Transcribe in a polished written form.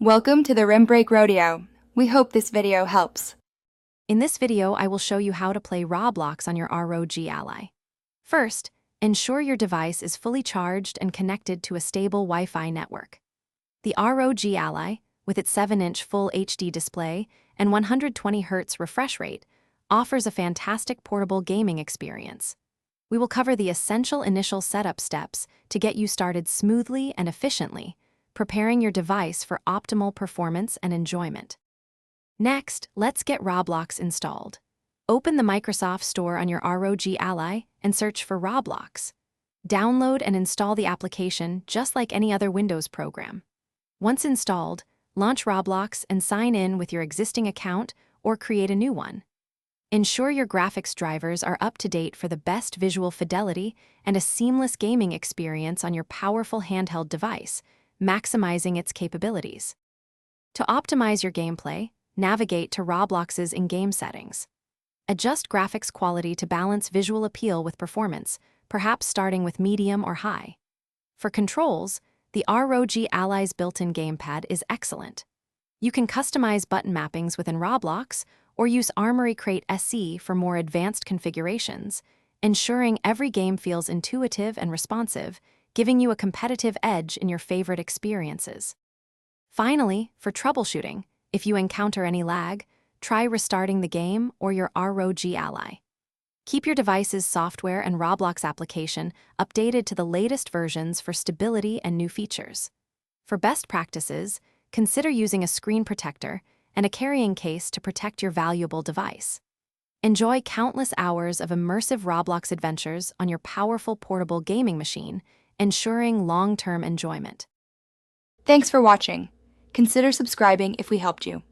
Welcome to the Rim Break Rodeo. We hope this video helps. In this video, I will show you how to play Roblox on your ROG Ally. First, ensure your device is fully charged and connected to a stable Wi-Fi network. The ROG Ally, with its 7-inch Full HD display and 120Hz refresh rate, offers a fantastic portable gaming experience. We will cover the essential initial setup steps to get you started smoothly and efficiently, preparing your device for optimal performance and enjoyment. Next, let's get Roblox installed. Open the Microsoft Store on your ROG Ally and search for Roblox. Download and install the application just like any other Windows program. Once installed, launch Roblox and sign in with your existing account or create a new one. Ensure your graphics drivers are up to date for the best visual fidelity and a seamless gaming experience on your powerful handheld device, maximizing its capabilities. To optimize your gameplay, navigate to Roblox's in-game settings. Adjust graphics quality to balance visual appeal with performance, perhaps starting with medium or high. For controls, the ROG Ally's built-in gamepad is excellent. You can customize button mappings within Roblox or use Armory Crate SE for more advanced configurations, ensuring every game feels intuitive and responsive, giving you a competitive edge in your favorite experiences. Finally, for troubleshooting, if you encounter any lag, try restarting the game or your ROG Ally. Keep your device's software and Roblox application updated to the latest versions for stability and new features. For best practices, consider using a screen protector and a carrying case to protect your valuable device. Enjoy countless hours of immersive Roblox adventures on your powerful portable gaming machine, ensuring long-term enjoyment. Thanks for watching. Consider subscribing if we helped you.